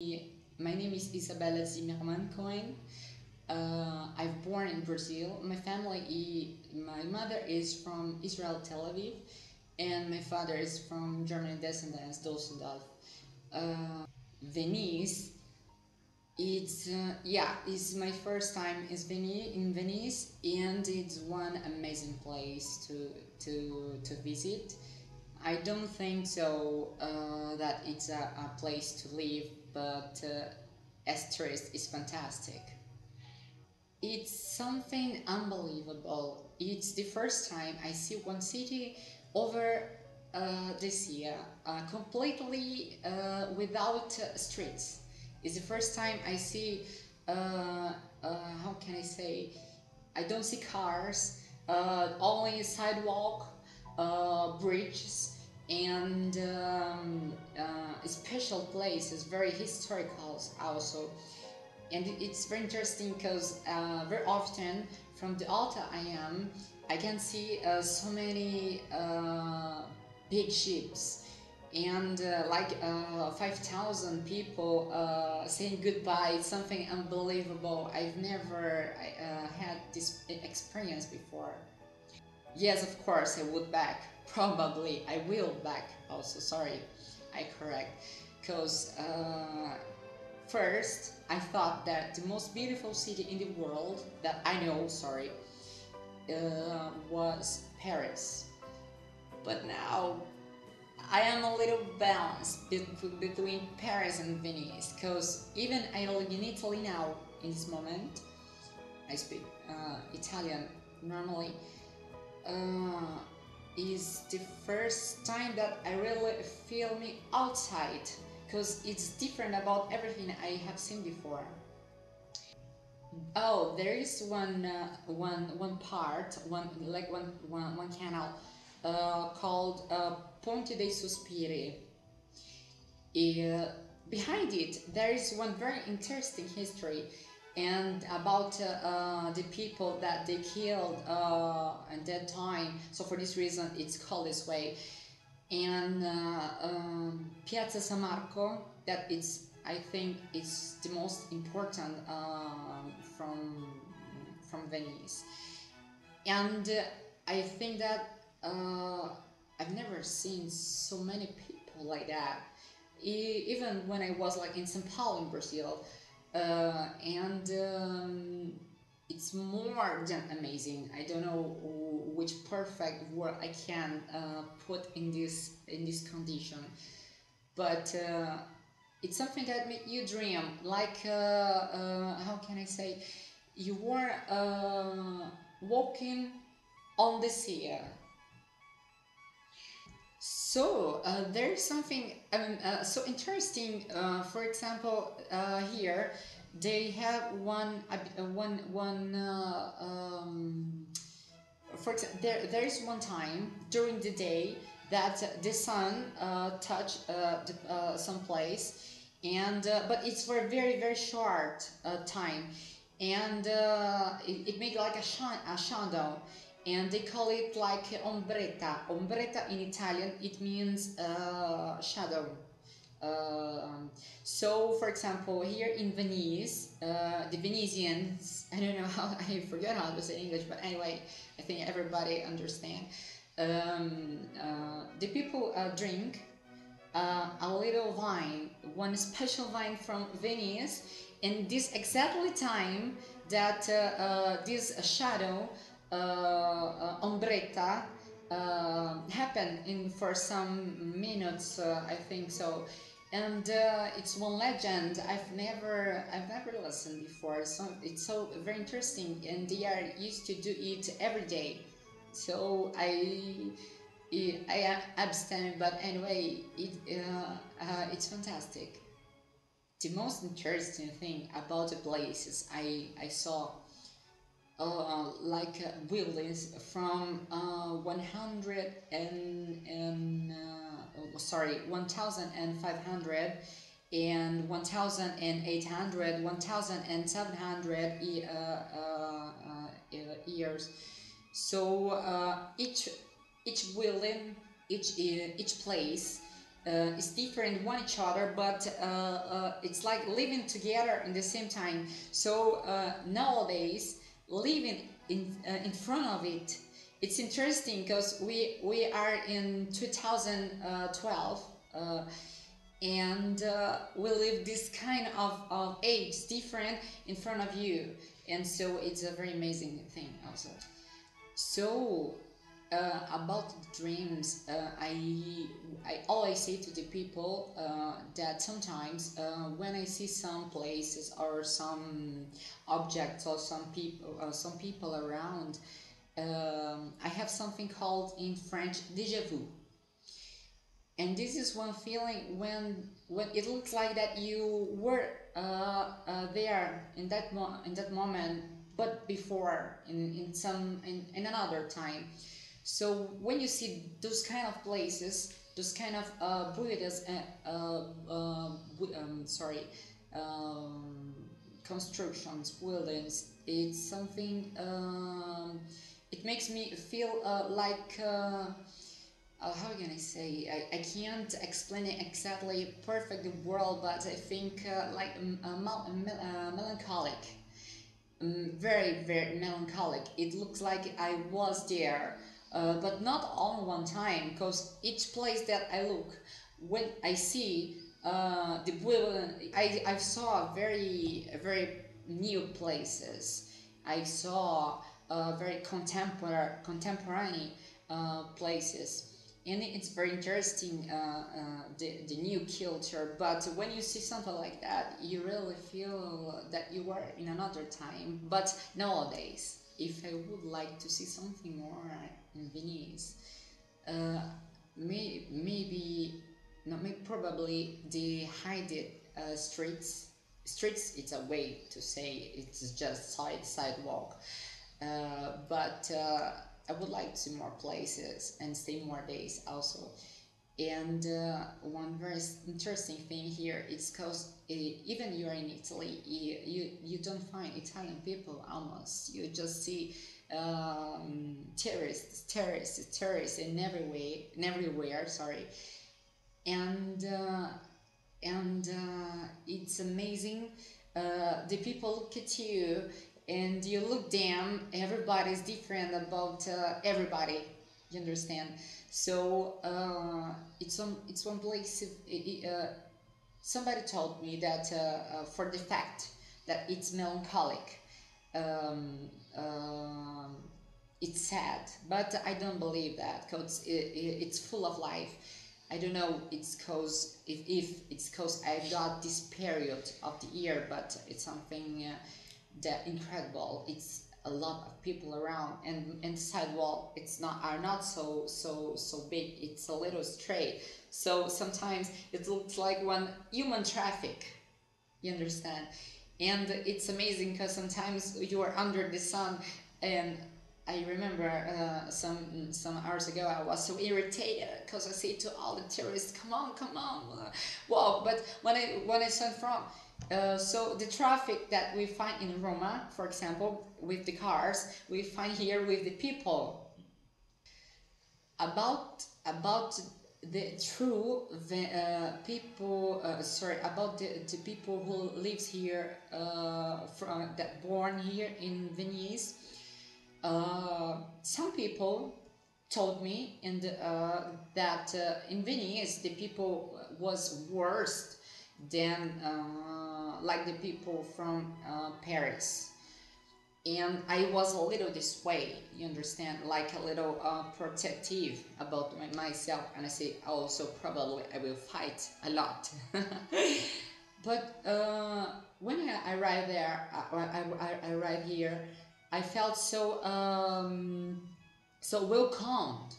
My name is Izabella Venezia. I've born in Brazil. My mother is from Israel, Tel Aviv, and my father is from Germany descendants, Düsseldorf. Venice, it's my first time in Venice, and it's one amazing place to visit. I don't think so that it's a place to live, but as tourist, it's fantastic. It's something unbelievable. It's the first time I see one city over this year, completely without streets. It's the first time I see, how can I say, I don't see cars, only sidewalk, bridges, and special places, very historical also. And it's very interesting because very often from the altar I can see so many big ships and 5,000 people saying goodbye. It's something unbelievable. I've never had this experience before. Yes, of course I would back. Probably I will back also. Sorry, I correct. Because first I thought that the most beautiful city in the world that I know, sorry, was Paris. But now I am a little balanced between Paris and Venice. Because even I live in Italy now in this moment. I speak Italian normally. Is the first time that I really feel me outside, because it's different about everything I have seen before. Oh, there is one part, one canal called Ponte dei Sospiri. Behind it, there is one very interesting history and about the people that they killed at that time. So for this reason, it's called this way. And Piazza San Marco, that it's, I think it's the most important from Venice. And I think that I've never seen so many people like that. Even when I was like in São Paulo in Brazil, and it's more than amazing. I don't know which perfect word I can put in this condition, but it's something that make you dream. Like how can I say, you were walking on the sea. So there's something so interesting. For example, here they have one. For example, there is one time during the day that the sun touch some place, and but it's for a very short time, and it made like a shadow, and they call it like ombretta. Ombretta in Italian, it means shadow. So, for example, here in Venice, the Venetians, I don't know how, I forgot how to say English, but anyway, I think everybody understand. The people drink a little wine, one special wine from Venice, and this exactly time that this shadow ombretta happened in for some minutes, I think so. And it's one legend I've never listened before. So it's so very interesting, and they are used to do it every day. So I abstain, but anyway, it's fantastic. The most interesting thing about the places I saw buildings from 100 and 1,500 and 1,800, 1,700 years. So each building, each place It's different one each other, but it's like living together in the same time. So nowadays, living in front of it, it's interesting because we are in 2012. And we live this kind of age different in front of you, and so it's a very amazing thing also. So about dreams, I always say to the people that sometimes when I see some places or some objects or some people around, I have something called in French déjà vu. And this is one feeling when it looks like that you were there in in that moment, but before in another time. So when you see those kind of places, those kind of buildings, sorry, um, constructions, buildings, it's something. It makes me feel like. How can I say? I can't explain it exactly perfect the world, but I think like melancholic, very very melancholic. It looks like I was there, but not all one time. Because each place that I look, when I see the I saw very new places. I saw very contemporary places, and it's very interesting, the new culture. But when you see something like that, you really feel that you are in another time. But nowadays, if I would like to see something more in Venice, uh, maybe not maybe probably the hidden streets, it's a way to say, it's just sidewalk, but I would like to see more places and stay more days also. And one very interesting thing here is because even you're in Italy, you don't find Italian people almost. You just see tourists in everywhere. Sorry, and it's amazing. The people look at you and you look them. Everybody's different about everybody. You understand? So it's one place. Somebody told me that for the fact that it's melancholic, um, um, it's sad, but I don't believe that because it's full of life. I don't know. It's cause if it's cause I got this period of the year, but it's something that incredible. It's a lot of people around, and the sidewalk it's not are not so big. It's a little straight, so sometimes it looks like one human traffic. You understand? And it's amazing because sometimes you are under the sun. And I remember some hours ago I was so irritated because I say to all the tourists, come on, wow. But when I saw from so the traffic that we find in Roma, for example, with the cars, we find here with the people. About the true people, sorry, about the people who lives here, from that born here in Venice. Some people told me that in Venice the people was worse than like the people from Paris. And I was a little this way, you understand, like a little protective about myself, and I say, oh, so probably I will fight a lot. But when I arrived there, I arrived here, I felt so welcomed.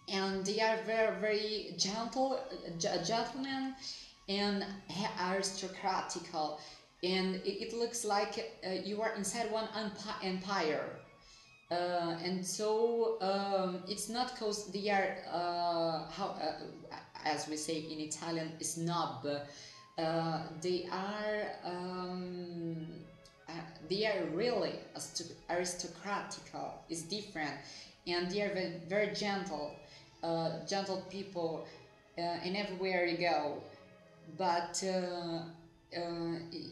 And they are very very gentle, gentlemen, and aristocratical, and it looks like you are inside one empire. And so it's not because they are how as we say in Italian, snob. They are really aristocratical. It's different, and they are very, very gentle, gentle people. in everywhere you go. But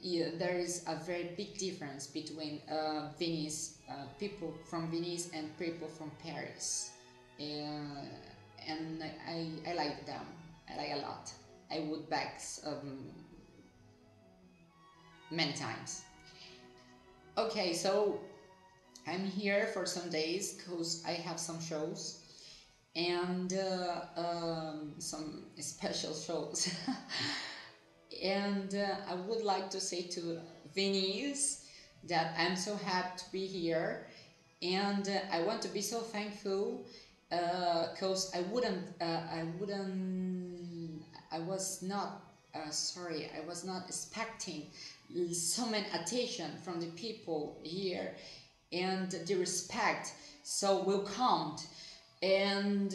yeah, there is a very big difference between Venice, people from Venice and people from Paris. And I like them. I like a lot. I would back many times. Okay, so I'm here for some days because I have some shows and some special shows. And I would like to say to Venice that I'm so happy to be here, and I want to be so thankful because I was not sorry, I was not expecting so much attention from the people here and the respect so welcomed. And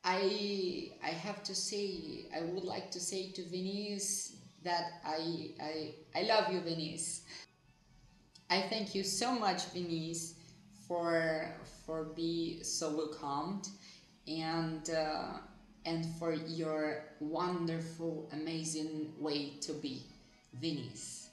I have to say, I would like to say to Venice that I love you, Venice. I thank you so much, Venice, for being so welcomed, and for your wonderful, amazing way to be, Venice.